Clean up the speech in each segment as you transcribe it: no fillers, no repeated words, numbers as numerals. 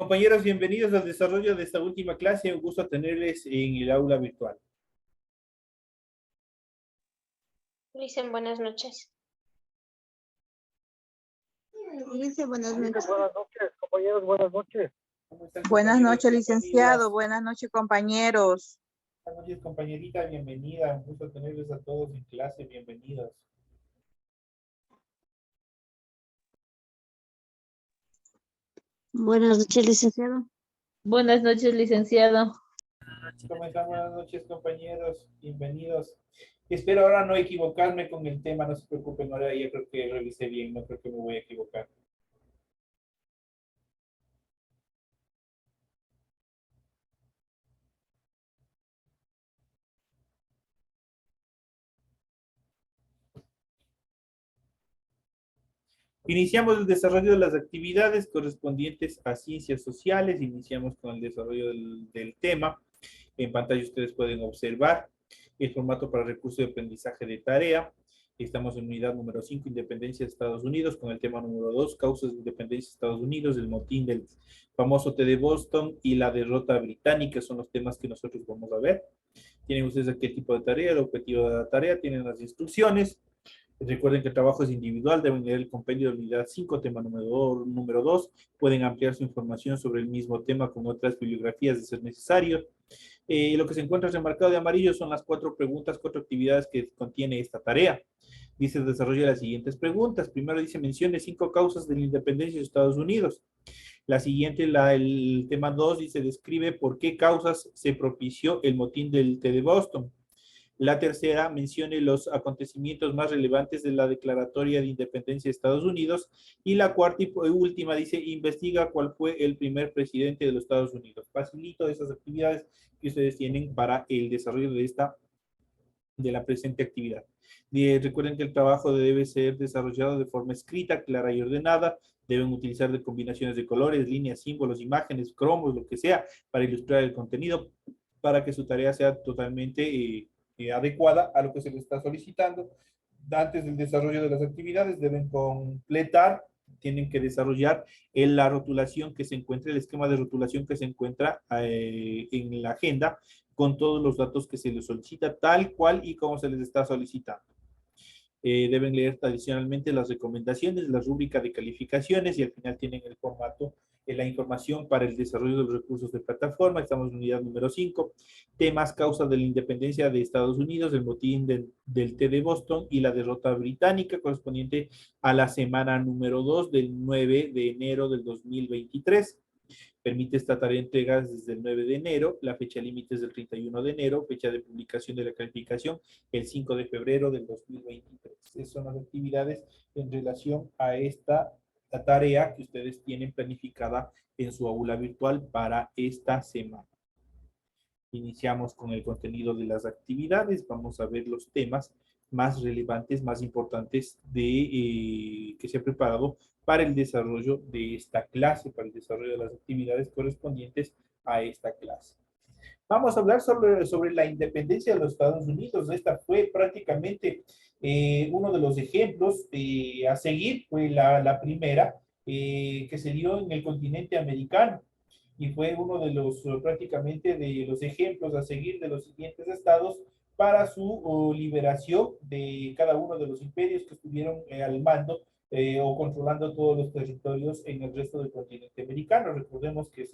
Compañeros, bienvenidos al desarrollo de esta última clase. Un gusto tenerles en el aula virtual. Dicen buenas noches. Dice buenas noches. Buenas noches, compañeros, buenas noches. ¿Cómo están, Buenas compañeros? noches, licenciado. Bienvenidas. Buenas noches, compañeros. Buenas noches, compañerita. Bienvenida. Un gusto tenerles a todos en clase. Bienvenidos. Buenas noches, licenciado. Buenas noches, licenciado. ¿Cómo están? Buenas noches, compañeros. Bienvenidos. Espero ahora no equivocarme con el tema. No se preocupen, ahora ya creo que revisé bien. No creo que me voy a equivocar. Iniciamos el desarrollo de las actividades correspondientes a ciencias sociales. Iniciamos con el desarrollo del tema. En pantalla ustedes pueden observar el formato para recursos de aprendizaje de tarea. Estamos en unidad número 5, Independencia de Estados Unidos, con el tema número 2, Causas de Independencia de Estados Unidos, el motín del famoso té de Boston y la derrota británica son los temas que nosotros vamos a ver. Tienen ustedes aquí el tipo de tarea, el objetivo de la tarea, tienen las instrucciones. Recuerden que el trabajo es individual, deben leer el compendio de unidad 5, tema número 2. Pueden ampliar su información sobre el mismo tema con otras bibliografías de ser necesario. Lo que se encuentra remarcado de amarillo son las 4 preguntas, 4 actividades que contiene esta tarea. Dice, desarrolla las siguientes preguntas. Primero dice, mencione 5 causas de la independencia de Estados Unidos. La siguiente, el tema 2, dice, describe por qué causas se propició el motín del té de Boston. La tercera, mencione los acontecimientos más relevantes de la Declaratoria de Independencia de Estados Unidos. Y la cuarta y última dice, investiga cuál fue el primer presidente de los Estados Unidos. Facilito esas actividades que ustedes tienen para el desarrollo de la presente actividad. Recuerden que el trabajo debe ser desarrollado de forma escrita, clara y ordenada. Deben utilizar de combinaciones de colores, líneas, símbolos, imágenes, cromos, lo que sea, para ilustrar el contenido, para que su tarea sea totalmente adecuada a lo que se les está solicitando. Antes del desarrollo de las actividades deben completar, tienen que desarrollar la rotulación que se encuentra, el esquema de rotulación que se encuentra en la agenda con todos los datos que se les solicita, tal cual y como se les está solicitando. Deben leer adicionalmente las recomendaciones, la rúbrica de calificaciones y al final tienen el formato, la información para el desarrollo de los recursos de plataforma. Estamos en unidad número 5. Temas, causa de la independencia de Estados Unidos, el motín del té de Boston y la derrota británica correspondiente a la semana número 2 del 9 de enero del 2023. Permite esta tarea entregadas desde el 9 de enero, la fecha límite es del 31 de enero, fecha de publicación de la calificación el 5 de febrero del 2023. Esas son las actividades en relación a esta tarea que ustedes tienen planificada en su aula virtual para esta semana. Iniciamos con el contenido de las actividades, vamos a ver los temas más relevantes, más importantes que se ha preparado para el desarrollo de esta clase, para el desarrollo de las actividades correspondientes a esta clase. Vamos a hablar sobre la independencia de los Estados Unidos. Esta fue prácticamente uno de los ejemplos a seguir, fue la primera que se dio en el continente americano y fue uno de los prácticamente de los ejemplos a seguir de los siguientes estados para su liberación de cada uno de los imperios que estuvieron al mando o controlando todos los territorios en el resto del continente americano. Recordemos que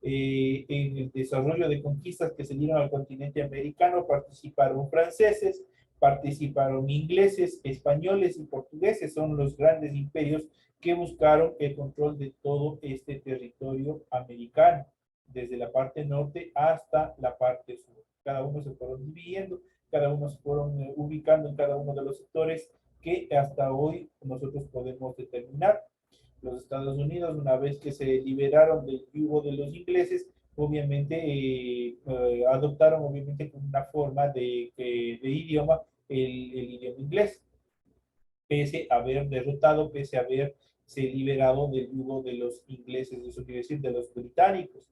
en el desarrollo de conquistas que se dieron al continente americano participaron franceses, participaron ingleses, españoles y portugueses. Son los grandes imperios que buscaron el control de todo este territorio americano, desde la parte norte hasta la parte sur. Cada uno se fueron dividiendo, cada uno se fueron ubicando en cada uno de los sectores que hasta hoy nosotros podemos determinar. Los Estados Unidos, una vez que se liberaron del yugo de los ingleses, obviamente adoptaron obviamente como una forma de idioma el idioma inglés, pese a haber derrotado, pese a haberse liberado del yugo de los ingleses, eso quiere decir de los británicos.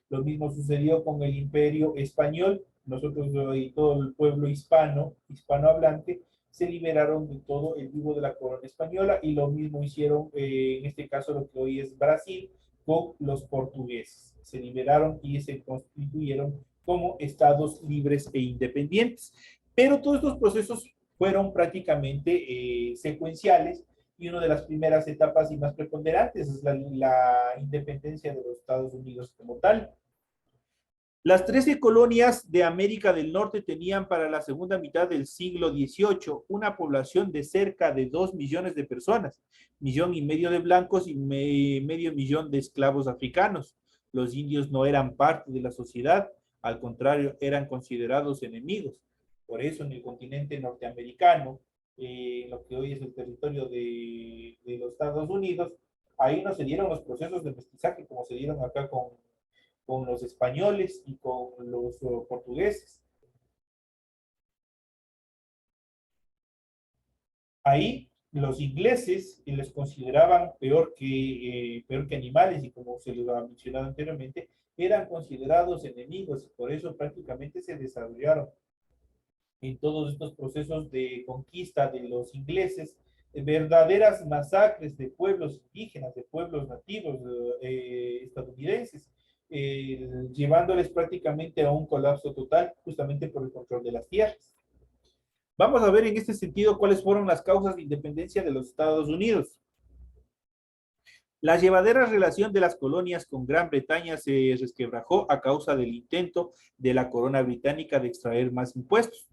Lo mismo sucedió con el Imperio Español. Nosotros y todo el pueblo hispanohablante, se liberaron de todo el yugo de la corona española y lo mismo hicieron en este caso lo que hoy es Brasil con los portugueses. Se liberaron y se constituyeron como estados libres e independientes. Pero todos estos procesos fueron prácticamente secuenciales, y una de las primeras etapas y más preponderantes es la independencia de los Estados Unidos como tal. Las 13 colonias de América del Norte tenían para la segunda mitad del siglo XVIII una población de cerca de 2 millones de personas, 1,5 millones de blancos y medio millón de esclavos africanos. Los indios no eran parte de la sociedad, al contrario, eran considerados enemigos. Por eso en el continente norteamericano, lo que hoy es el territorio de los Estados Unidos, ahí no se dieron los procesos de mestizaje como se dieron acá con los españoles y con los portugueses. Ahí los ingleses les consideraban peor que animales, y como se les ha mencionado anteriormente, eran considerados enemigos, y por eso prácticamente se desarrollaron en todos estos procesos de conquista de los ingleses verdaderas masacres de pueblos indígenas, de pueblos nativos estadounidenses, llevándoles prácticamente a un colapso total justamente por el control de las tierras. Vamos a ver en este sentido cuáles fueron las causas de independencia de los Estados Unidos. La llevadera relación de las colonias con Gran Bretaña se resquebrajó a causa del intento de la corona británica de extraer más impuestos.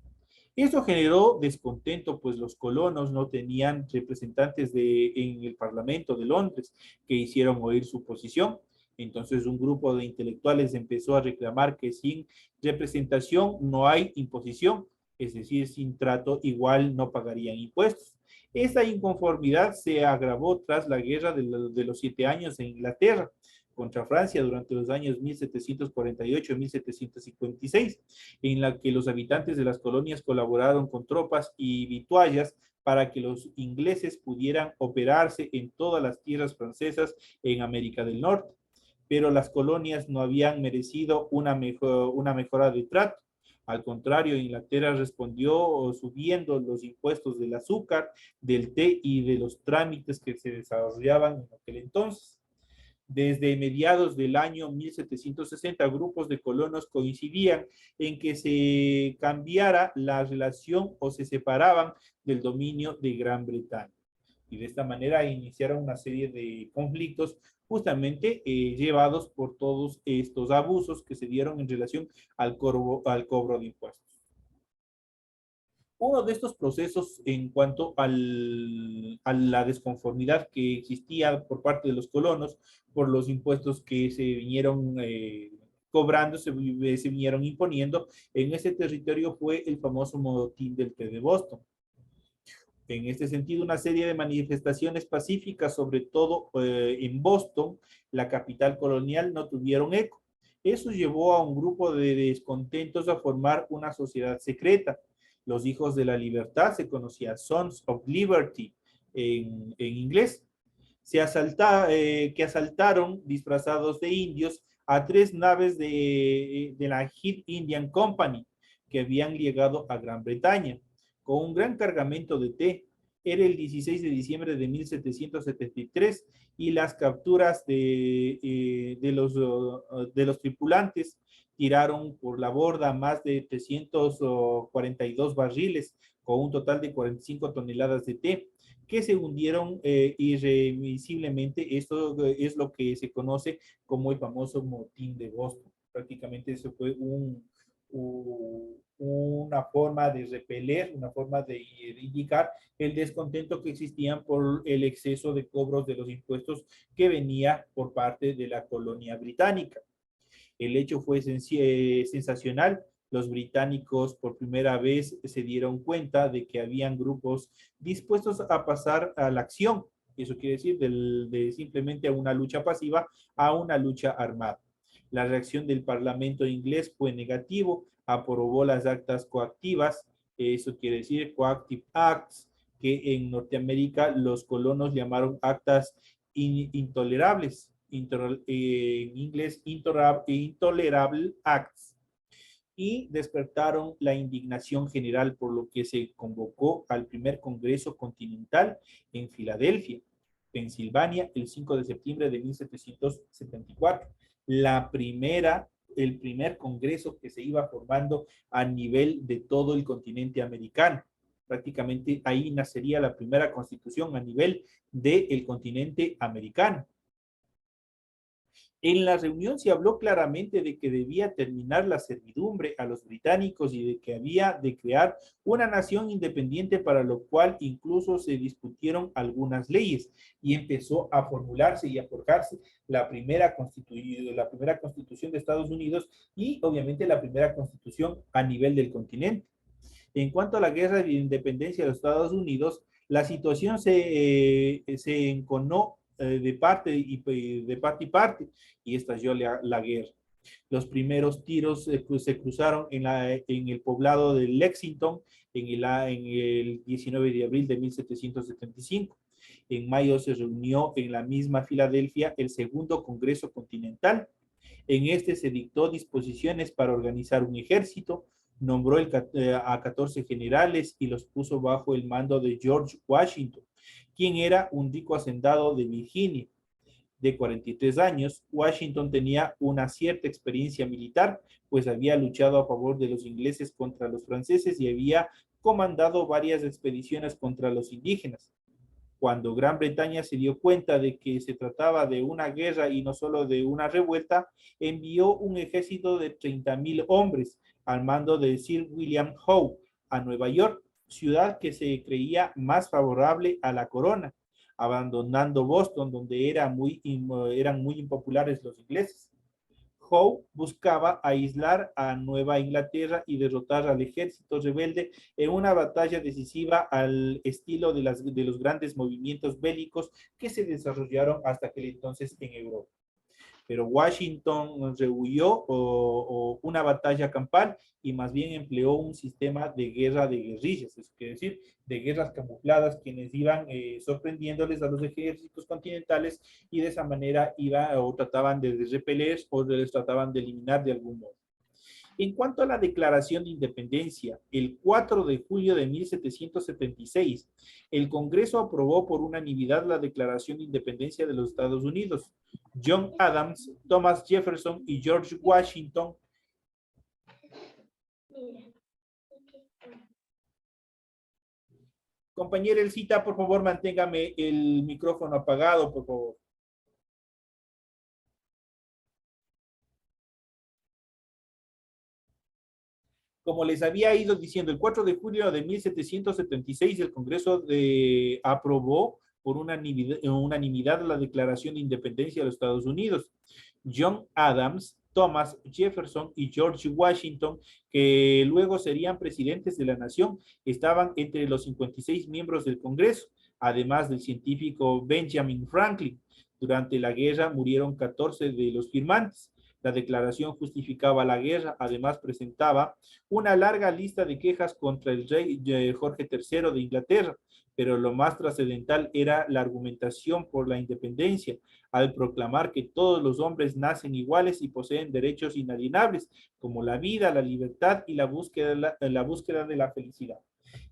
Eso generó descontento, pues los colonos no tenían representantes en el Parlamento de Londres que hicieron oír su posición. Entonces un grupo de intelectuales empezó a reclamar que sin representación no hay imposición, es decir, sin trato igual no pagarían impuestos. Esta inconformidad se agravó tras la guerra de los 7 años en Inglaterra contra Francia durante los años 1748 y 1756, en la que los habitantes de las colonias colaboraron con tropas y vituallas para que los ingleses pudieran operarse en todas las tierras francesas en América del Norte. Pero las colonias no habían merecido una mejora de trato. Al contrario, Inglaterra respondió subiendo los impuestos del azúcar, del té y de los trámites que se desarrollaban en aquel entonces. Desde mediados del año 1760, grupos de colonos coincidían en que se cambiara la relación o se separaban del dominio de Gran Bretaña. Y de esta manera iniciaron una serie de conflictos justamente llevados por todos estos abusos que se dieron en relación al cobro de impuestos. Uno de estos procesos en cuanto a la desconformidad que existía por parte de los colonos por los impuestos que se vinieron cobrando, se vinieron imponiendo en ese territorio fue el famoso motín del té de Boston. En este sentido, una serie de manifestaciones pacíficas, sobre todo en Boston, la capital colonial, no tuvieron eco. Eso llevó a un grupo de descontentos a formar una sociedad secreta. Los hijos de la libertad se conocían Sons of Liberty en inglés, que asaltaron disfrazados de indios a 3 naves de la East Indian Company que habían llegado a Gran Bretaña con un gran cargamento de té. Era el 16 de diciembre de 1773 y las capturas de los tripulantes tiraron por la borda más de 342 barriles con un total de 45 toneladas de té que se hundieron irremisiblemente. Esto es lo que se conoce como el famoso motín de Boston. Prácticamente eso fue una forma de repeler, una forma de indicar el descontento que existían por el exceso de cobros de los impuestos que venía por parte de la colonia británica. El hecho fue sensacional. Los británicos por primera vez se dieron cuenta de que habían grupos dispuestos a pasar a la acción. Eso quiere decir de simplemente a una lucha pasiva a una lucha armada. La reacción del Parlamento inglés fue negativo, aprobó las actas coactivas, eso quiere decir Coactive Acts, que en Norteamérica los colonos llamaron actas intolerables, en inglés Intolerable Acts, y despertaron la indignación general, por lo que se convocó al primer Congreso Continental en Filadelfia. Pensilvania, el 5 de septiembre de 1774. El primer congreso que se iba formando a nivel de todo el continente americano. Prácticamente ahí nacería la primera constitución a nivel del continente americano. En la reunión se habló claramente de que debía terminar la servidumbre a los británicos y de que había de crear una nación independiente, para lo cual incluso se discutieron algunas leyes y empezó a formularse y a forjarse la primera constitución de Estados Unidos y obviamente la primera constitución a nivel del continente. En cuanto a la guerra de independencia de los Estados Unidos, la situación se enconó de parte y parte, y estalló la guerra. Los primeros tiros se cruzaron en el poblado de Lexington en el 19 de abril de 1775. En mayo se reunió en la misma Filadelfia el segundo Congreso Continental. En este se dictó disposiciones para organizar un ejército, nombró a 14 generales y los puso bajo el mando de George Washington, quien era un rico hacendado de Virginia. De 43 años, Washington tenía una cierta experiencia militar, pues había luchado a favor de los ingleses contra los franceses y había comandado varias expediciones contra los indígenas. Cuando Gran Bretaña se dio cuenta de que se trataba de una guerra y no solo de una revuelta, envió un ejército de 30,000 hombres al mando de Sir William Howe a Nueva York, ciudad que se creía más favorable a la corona, abandonando Boston, donde eran muy impopulares los ingleses. Howe buscaba aislar a Nueva Inglaterra y derrotar al ejército rebelde en una batalla decisiva al estilo de los grandes movimientos bélicos que se desarrollaron hasta aquel entonces en Europa. Pero Washington rehuyó una batalla campal y más bien empleó un sistema de guerra de guerrillas, eso quiere decir, de guerras camufladas, quienes iban sorprendiéndoles a los ejércitos continentales y de esa manera trataban de repeler o les trataban de eliminar de algún modo. En cuanto a la Declaración de Independencia, el 4 de julio de 1776, el Congreso aprobó por unanimidad la Declaración de Independencia de los Estados Unidos. John Adams, Thomas Jefferson y George Washington Compañera Elcita, por favor, manténgame el micrófono apagado, por favor. Como les había ido diciendo, el 4 de julio de 1776 el Congreso aprobó por unanimidad la Declaración de Independencia de los Estados Unidos. John Adams, Thomas Jefferson y George Washington, que luego serían presidentes de la nación, estaban entre los 56 miembros del Congreso, además del científico Benjamin Franklin. Durante la guerra murieron 14 de los firmantes. La declaración justificaba la guerra, además presentaba una larga lista de quejas contra el rey Jorge III de Inglaterra, pero lo más trascendental era la argumentación por la independencia, al proclamar que todos los hombres nacen iguales y poseen derechos inalienables, como la vida, la libertad y la búsqueda de la felicidad.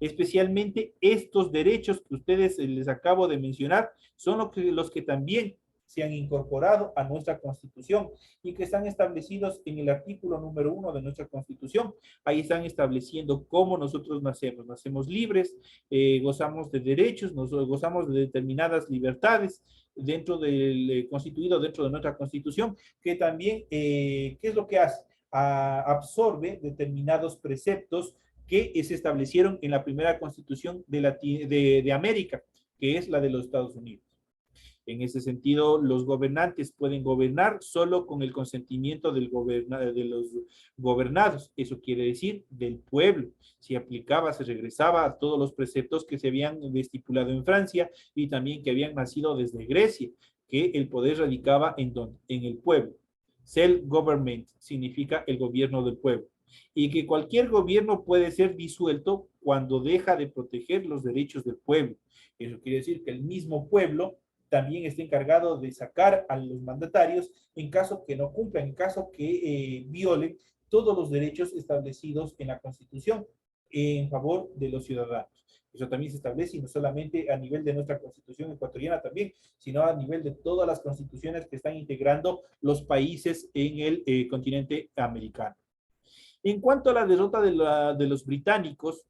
Especialmente estos derechos que ustedes les acabo de mencionar son los que también se han incorporado a nuestra Constitución y que están establecidos en el artículo número 1 de nuestra Constitución. Ahí están estableciendo cómo nosotros nacemos. Nacemos libres, gozamos de derechos, gozamos de determinadas libertades constituido dentro de nuestra Constitución, que también, ¿qué es lo que hace? Absorbe determinados preceptos que se establecieron en la primera Constitución de América, que es la de los Estados Unidos. En ese sentido, los gobernantes pueden gobernar solo con el consentimiento de los gobernados. Eso quiere decir del pueblo. Se regresaba a todos los preceptos que se habían estipulado en Francia y también que habían nacido desde Grecia, que el poder radicaba en el pueblo. Self-government significa el gobierno del pueblo. Y que cualquier gobierno puede ser disuelto cuando deja de proteger los derechos del pueblo. Eso quiere decir que el mismo pueblo también está encargado de sacar a los mandatarios en caso que no cumplan, en caso que violen todos los derechos establecidos en la Constitución en favor de los ciudadanos. Eso también se establece, y no solamente a nivel de nuestra constitución ecuatoriana también, sino a nivel de todas las constituciones que están integrando los países en el continente americano. En cuanto a la derrota de los británicos,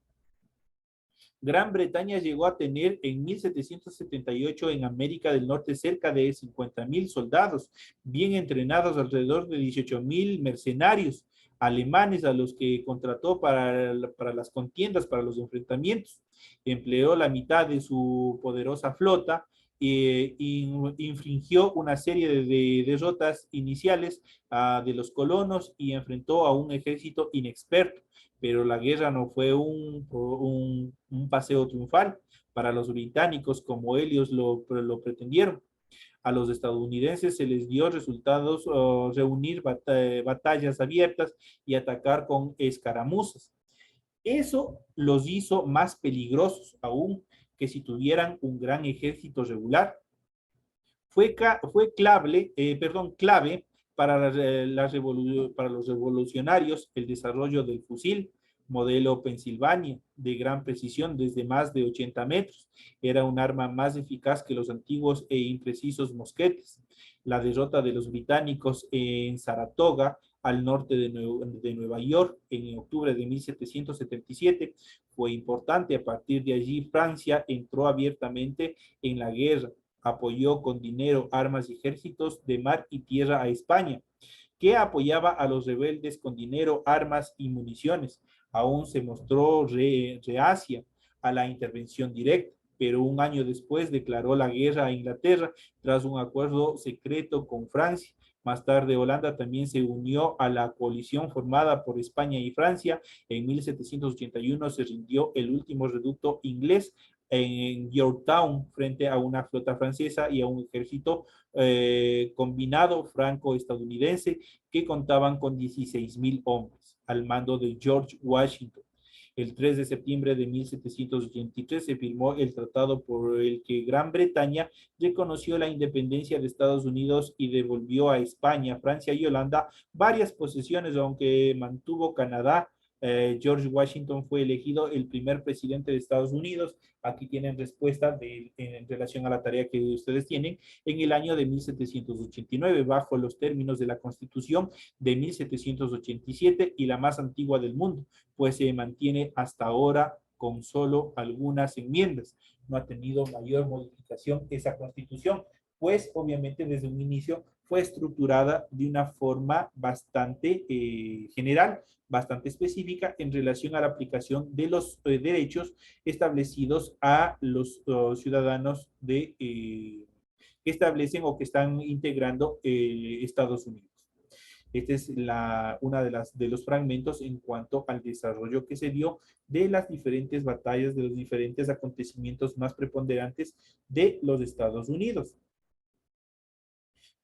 Gran Bretaña llegó a tener en 1778 en América del Norte cerca de 50.000 soldados, bien entrenados, alrededor de 18.000 mercenarios alemanes a los que contrató para las contiendas, para los enfrentamientos. Empleó la mitad de su poderosa flota e infringió una serie de derrotas iniciales de los colonos y enfrentó a un ejército inexperto, pero la guerra no fue un paseo triunfal para los británicos como ellos lo pretendieron. A los estadounidenses se les dio resultados reunir batallas abiertas y atacar con escaramuzas. Eso los hizo más peligrosos aún que si tuvieran un gran ejército regular. Fue clave para los revolucionarios el desarrollo del fusil modelo Pensilvania, de gran precisión desde más de 80 metros. Era un arma más eficaz que los antiguos e imprecisos mosquetes. La derrota de los británicos en Saratoga, al norte de Nueva York, en octubre de 1777, fue importante. A partir de allí, Francia entró abiertamente en la guerra. Apoyó con dinero, armas y ejércitos de mar y tierra a España, que apoyaba a los rebeldes con dinero, armas y municiones. Aún se mostró reacia a la intervención directa, pero un año después declaró la guerra a Inglaterra tras un acuerdo secreto con Francia. Más tarde, Holanda también se unió a la coalición formada por España y Francia. En 1781 se rindió el último reducto inglés en Yorktown frente a una flota francesa y a un ejército combinado franco-estadounidense que contaban con 16.000 hombres al mando de George Washington. El 3 de septiembre de 1783 se firmó el tratado por el que Gran Bretaña reconoció la independencia de Estados Unidos y devolvió a España, Francia y Holanda varias posesiones, aunque mantuvo Canadá. George Washington fue elegido el primer presidente de Estados Unidos. Aquí tienen respuesta en relación a la tarea que ustedes tienen, en el año de 1789, bajo los términos de la Constitución de 1787 y la más antigua del mundo, pues se mantiene hasta ahora con solo algunas enmiendas. No ha tenido mayor modificación esa Constitución, pues obviamente desde un inicio fue estructurada de una forma bastante general, bastante específica en relación a la aplicación de los derechos establecidos a los ciudadanos que establecen o que están integrando Estados Unidos. Esta es una de los fragmentos en cuanto al desarrollo que se dio de las diferentes batallas, de los diferentes acontecimientos más preponderantes de los Estados Unidos.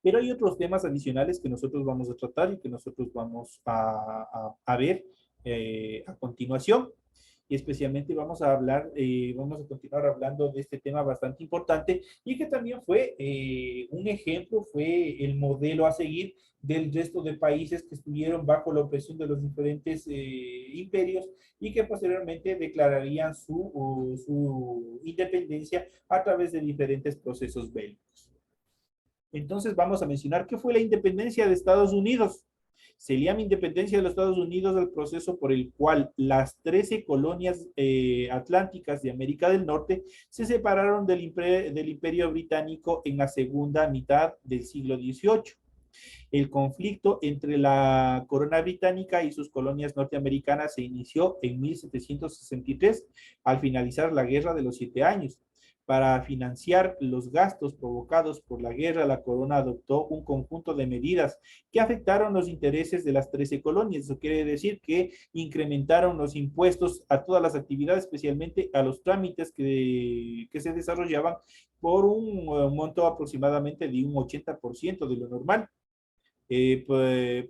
Pero hay otros temas adicionales que nosotros vamos a tratar y que nosotros vamos a ver a continuación. Y especialmente vamos a continuar hablando de este tema bastante importante y que también fue un ejemplo, fue el modelo a seguir del resto de países que estuvieron bajo la opresión de los diferentes imperios y que posteriormente declararían su independencia a través de diferentes procesos bélicos. Entonces vamos a mencionar qué fue la independencia de Estados Unidos. Se llama independencia de los Estados Unidos al proceso por el cual las 13 colonias atlánticas de América del Norte se separaron del Imperio Británico en la segunda mitad del siglo XVIII. El conflicto entre la corona británica y sus colonias norteamericanas se inició en 1763, al finalizar la Guerra de los 7 Años. Para financiar los gastos provocados por la guerra, la corona adoptó un conjunto de medidas que afectaron los intereses de las 13 colonias. Eso quiere decir que incrementaron los impuestos a todas las actividades, especialmente a los trámites que se desarrollaban por un monto aproximadamente de un 80% de lo normal.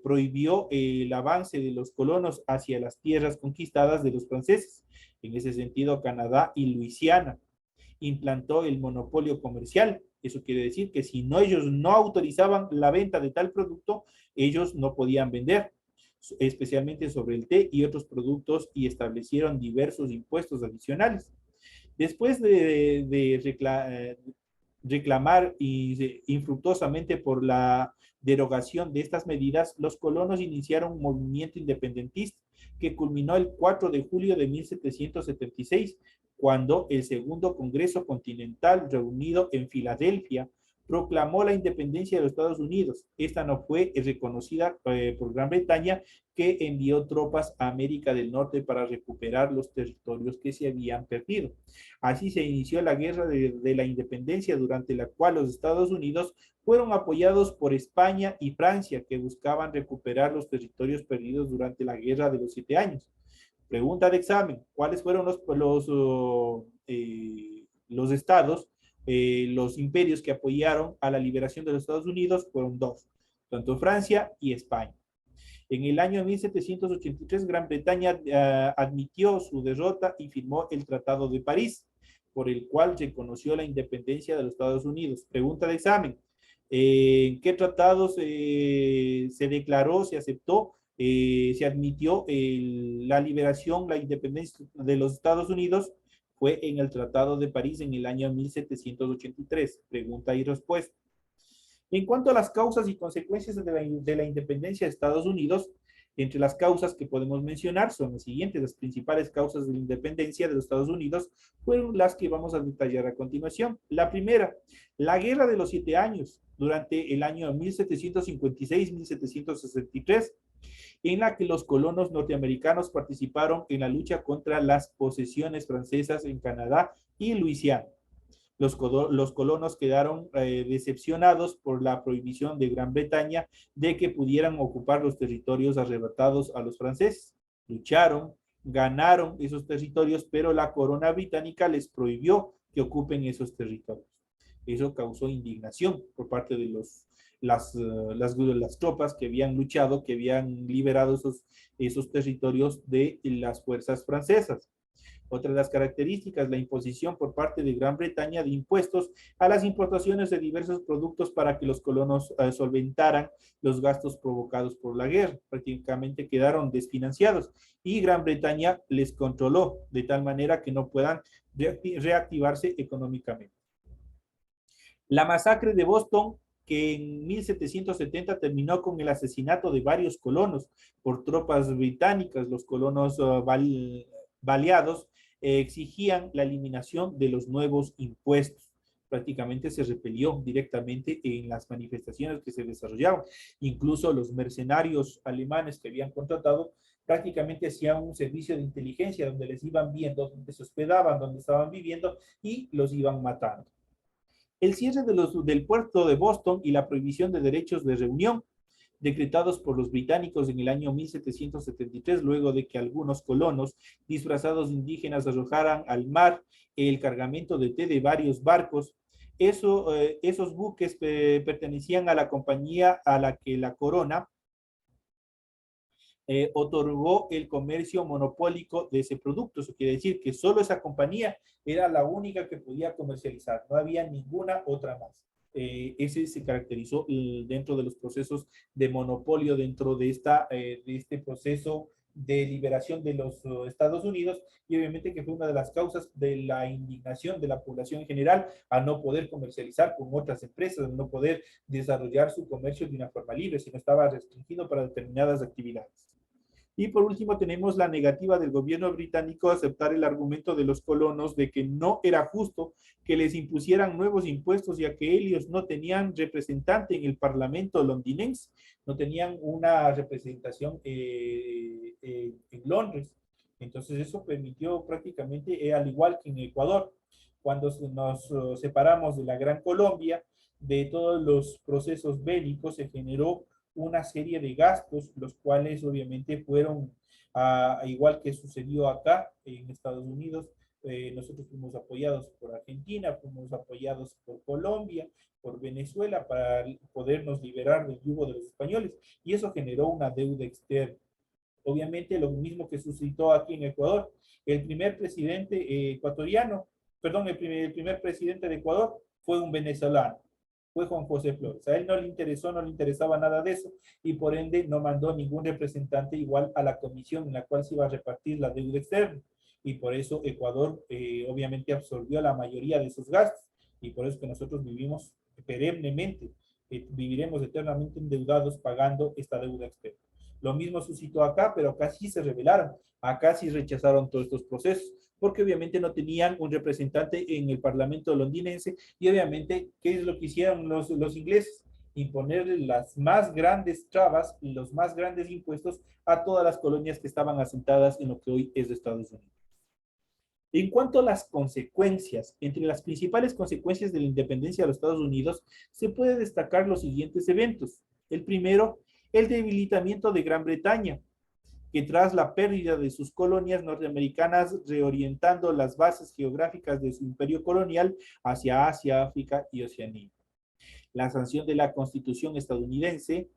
Prohibió el avance de los colonos hacia las tierras conquistadas de los franceses. En ese sentido, Canadá y Luisiana. Implantó el monopolio comercial. Eso quiere decir que si ellos no autorizaban la venta de tal producto, ellos no podían vender, especialmente sobre el té y otros productos, y establecieron diversos impuestos adicionales. Después de reclamar infructuosamente por la derogación de estas medidas, los colonos iniciaron un movimiento independentista que culminó el 4 de julio de 1776, cuando el Segundo Congreso Continental, reunido en Filadelfia, proclamó la independencia de los Estados Unidos. Esta no fue reconocida por Gran Bretaña, que envió tropas a América del Norte para recuperar los territorios que se habían perdido. Así se inició la guerra de la independencia, durante la cual los Estados Unidos fueron apoyados por España y Francia, que buscaban recuperar los territorios perdidos durante la Guerra de los 7 años. Pregunta de examen: ¿cuáles fueron los estados, los imperios que apoyaron a la liberación de los Estados Unidos? Fueron dos, tanto Francia y España. En el año 1783, Gran Bretaña admitió su derrota y firmó el Tratado de París, por el cual reconoció la independencia de los Estados Unidos. Pregunta de examen: ¿en qué tratados se declaró, se aceptó, se admitió la liberación, la independencia de los Estados Unidos? Fue en el Tratado de París en el año 1783. Pregunta y respuesta. En cuanto a las causas y consecuencias de la independencia de Estados Unidos, entre las causas que podemos mencionar son las siguientes. Las principales causas de la independencia de los Estados Unidos fueron las que vamos a detallar a continuación. La primera, la Guerra de los 7 años, durante el año 1756-1763, en la que los colonos norteamericanos participaron en la lucha contra las posesiones francesas en Canadá y Luisiana. Los colonos quedaron decepcionados por la prohibición de Gran Bretaña de que pudieran ocupar los territorios arrebatados a los franceses. Lucharon, ganaron esos territorios, pero la corona británica les prohibió que ocupen esos territorios. Eso causó indignación por parte de las tropas que habían luchado, que habían liberado esos territorios de las fuerzas francesas. Otra de las características, la imposición por parte de Gran Bretaña de impuestos a las importaciones de diversos productos para que los colonos solventaran los gastos provocados por la guerra. Prácticamente quedaron desfinanciados y Gran Bretaña les controló de tal manera que no puedan reactivarse económicamente. La masacre de Boston, que en 1770 terminó con el asesinato de varios colonos por tropas británicas. Los colonos baleados exigían la eliminación de los nuevos impuestos. Prácticamente se repelió directamente en las manifestaciones que se desarrollaban. Incluso los mercenarios alemanes que habían contratado prácticamente hacían un servicio de inteligencia donde les iban viendo dónde se hospedaban, dónde estaban viviendo y los iban matando. El cierre del puerto de Boston y la prohibición de derechos de reunión, decretados por los británicos en el año 1773, luego de que algunos colonos disfrazados de indígenas arrojaran al mar el cargamento de té de varios barcos. Esos buques pertenecían a la compañía a la que la corona otorgó el comercio monopólico de ese producto. Eso quiere decir que solo esa compañía era la única que podía comercializar, no había ninguna otra más. Ese se caracterizó dentro de los procesos de monopolio, dentro de este proceso de liberación de los Estados Unidos, y obviamente que fue una de las causas de la indignación de la población en general a no poder comercializar con otras empresas, a no poder desarrollar su comercio de una forma libre, sino estaba restringido para determinadas actividades. Y por último tenemos la negativa del gobierno británico a aceptar el argumento de los colonos de que no era justo que les impusieran nuevos impuestos, ya que ellos no tenían representante en el parlamento londinense, no tenían una representación en Londres. Entonces eso permitió prácticamente, al igual que en Ecuador, cuando nos separamos de la Gran Colombia, de todos los procesos bélicos, se generó una serie de gastos, los cuales obviamente fueron, igual que sucedió acá en Estados Unidos, nosotros fuimos apoyados por Argentina, fuimos apoyados por Colombia, por Venezuela, para podernos liberar del yugo de los españoles, y eso generó una deuda externa. Obviamente lo mismo que suscitó aquí en Ecuador. El primer presidente ecuatoriano, perdón, el primer presidente de Ecuador fue un venezolano, fue Juan José Flores. A él no le interesó, no le interesaba nada de eso, y por ende no mandó ningún representante igual a la comisión en la cual se iba a repartir la deuda externa. y por eso Ecuador obviamente absorbió la mayoría de esos gastos, y por eso que nosotros vivimos perennemente, viviremos eternamente endeudados pagando esta deuda externa. Lo mismo suscitó acá, pero acá sí se rebelaron, acá sí rechazaron todos estos procesos, porque obviamente no tenían un representante en el Parlamento londinense, y obviamente, ¿qué es lo que hicieron los ingleses? Imponerle las más grandes trabas y los más grandes impuestos a todas las colonias que estaban asentadas en lo que hoy es Estados Unidos. En cuanto a las consecuencias, entre las principales consecuencias de la independencia de los Estados Unidos, se puede destacar los siguientes eventos. El primero, el debilitamiento de Gran Bretaña, que tras la pérdida de sus colonias norteamericanas, reorientando las bases geográficas de su imperio colonial hacia Asia, África y Oceanía. La sanción de la Constitución estadounidense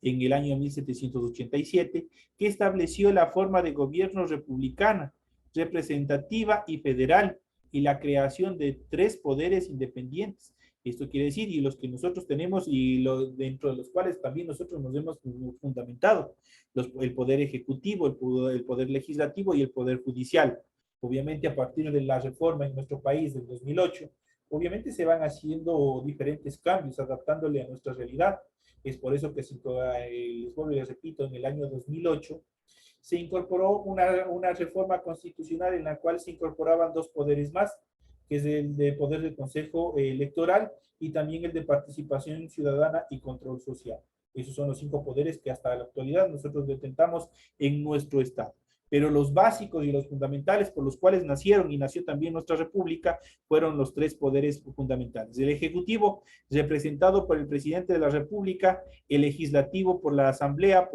en el año 1787, que estableció la forma de gobierno republicana, representativa y federal, y la creación de 3 poderes independientes. Esto quiere decir, y los que nosotros tenemos, y dentro de los cuales también nosotros nos hemos fundamentado, el poder ejecutivo, el poder legislativo y el poder judicial. Obviamente, a partir de la reforma en nuestro país del 2008, obviamente se van haciendo diferentes cambios, adaptándole a nuestra realidad. Es por eso que, les vuelvo y les repito, en el año 2008 se incorporó una reforma constitucional en la cual se incorporaban 2 poderes más, que es el de poder del Consejo Electoral y también el de participación ciudadana y control social. Esos son los 5 poderes que hasta la actualidad nosotros detentamos en nuestro Estado. Pero los básicos y los fundamentales por los cuales nacieron y nació también nuestra república fueron los 3 poderes fundamentales. El ejecutivo, representado por el presidente de la república, el legislativo por la asamblea,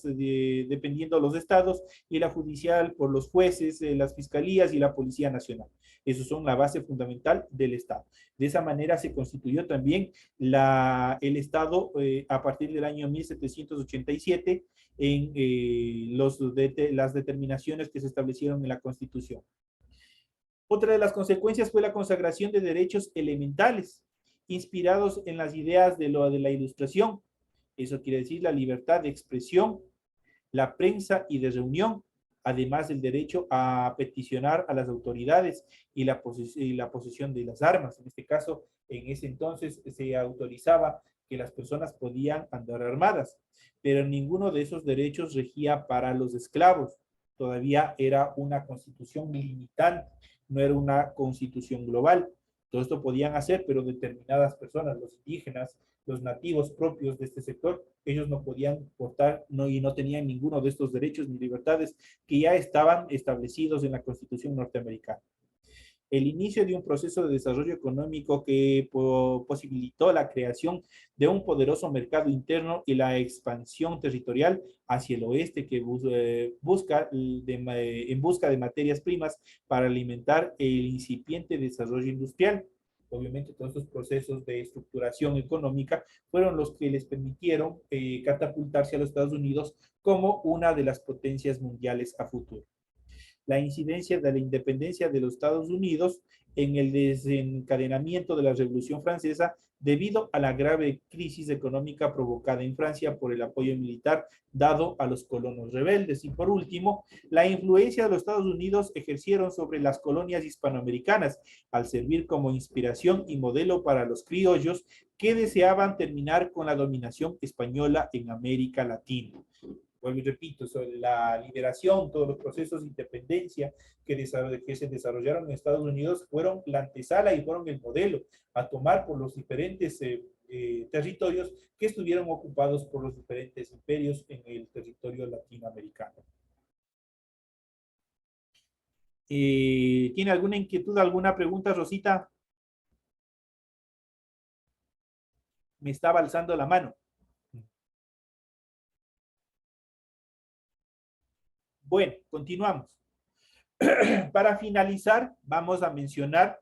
dependiendo de los estados, y la judicial por los jueces, las fiscalías y la policía nacional. Esos son la base fundamental del Estado. De esa manera se constituyó también el Estado a partir del año 1787 en las determinaciones que se establecieron en la Constitución. Otra de las consecuencias fue la consagración de derechos elementales, inspirados en las ideas de la Ilustración. Eso quiere decir la libertad de expresión, la prensa y de reunión, además del derecho a peticionar a las autoridades y la posesión de las armas. En este caso, en ese entonces se autorizaba que las personas podían andar armadas, pero ninguno de esos derechos regía para los esclavos. Todavía era una constitución limitante, no era una constitución global. Todo esto podían hacer, pero determinadas personas, los indígenas, los nativos propios de este sector, ellos no podían portar y no tenían ninguno de estos derechos ni libertades que ya estaban establecidos en la Constitución norteamericana. El inicio de un proceso de desarrollo económico que posibilitó la creación de un poderoso mercado interno y la expansión territorial hacia el oeste que en busca de materias primas para alimentar el incipiente desarrollo industrial. Obviamente todos estos procesos de estructuración económica fueron los que les permitieron catapultarse a los Estados Unidos como una de las potencias mundiales a futuro. La incidencia de la independencia de los Estados Unidos en el desencadenamiento de la Revolución Francesa debido a la grave crisis económica provocada en Francia por el apoyo militar dado a los colonos rebeldes. Y por último, la influencia de los Estados Unidos ejercieron sobre las colonias hispanoamericanas al servir como inspiración y modelo para los criollos que deseaban terminar con la dominación española en América Latina. Vuelvo y repito, sobre la liberación, todos los procesos de independencia que se desarrollaron en Estados Unidos fueron la antesala y fueron el modelo a tomar por los diferentes territorios que estuvieron ocupados por los diferentes imperios en el territorio latinoamericano. ¿Tiene alguna inquietud, alguna pregunta, Rosita? Me estaba alzando la mano. Bueno, continuamos. Para finalizar, vamos a mencionar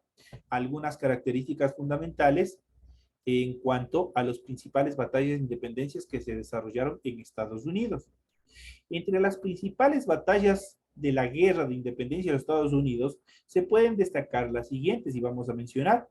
algunas características fundamentales en cuanto a las principales batallas de independencias que se desarrollaron en Estados Unidos. Entre las principales batallas de la guerra de independencia de los Estados Unidos se pueden destacar las siguientes y vamos a mencionar.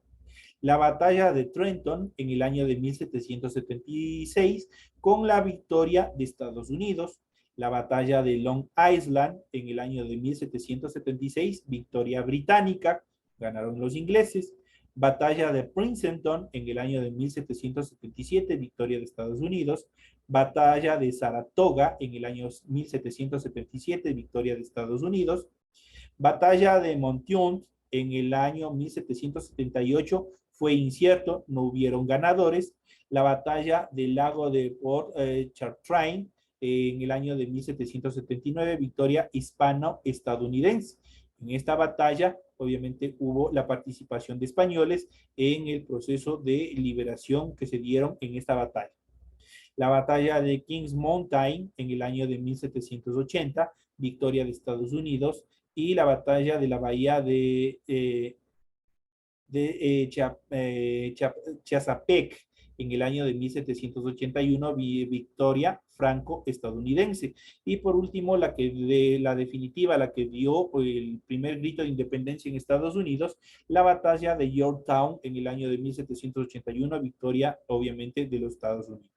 La batalla de Trenton en el año de 1776 con la victoria de Estados Unidos, La batalla de Long Island en el año de 1776, victoria británica, ganaron los ingleses. Batalla de Princeton en el año de 1777, victoria de Estados Unidos. Batalla de Saratoga en el año 1777, victoria de Estados Unidos. Batalla de Montiont en el año 1778 fue incierto, no hubieron ganadores. La batalla del lago de Port Chartrain en el año de 1779, victoria hispano-estadounidense. En esta batalla, obviamente, hubo la participación de españoles en el proceso de liberación que se dieron en esta batalla. La batalla de Kings Mountain en el año de 1780, victoria de Estados Unidos, y la batalla de la bahía de Chesapeake en el año de 1781, victoria franco-estadounidense. Y por último, la definitiva, la que dio el primer grito de independencia en Estados Unidos, la batalla de Yorktown en el año de 1781, victoria obviamente de los Estados Unidos.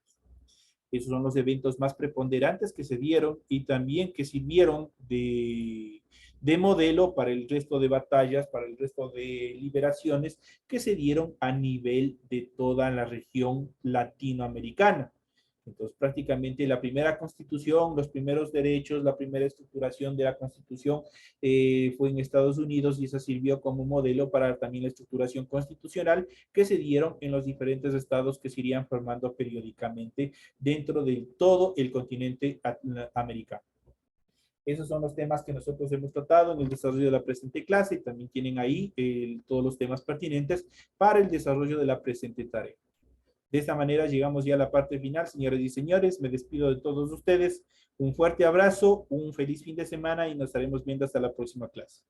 Esos son los eventos más preponderantes que se dieron y también que sirvieron de modelo para el resto de batallas, para el resto de liberaciones que se dieron a nivel de toda la región latinoamericana. Entonces, prácticamente la primera constitución, los primeros derechos, la primera estructuración de la constitución fue en Estados Unidos y esa sirvió como modelo para también la estructuración constitucional que se dieron en los diferentes estados que se irían formando periódicamente dentro de todo el continente americano. Esos son los temas que nosotros hemos tratado en el desarrollo de la presente clase. También tienen ahí todos los temas pertinentes para el desarrollo de la presente tarea. De esta manera llegamos ya a la parte final, señores y señores. Me despido de todos ustedes. Un fuerte abrazo, un feliz fin de semana y nos estaremos viendo hasta la próxima clase.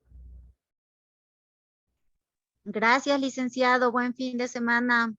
Gracias, licenciado. Buen fin de semana.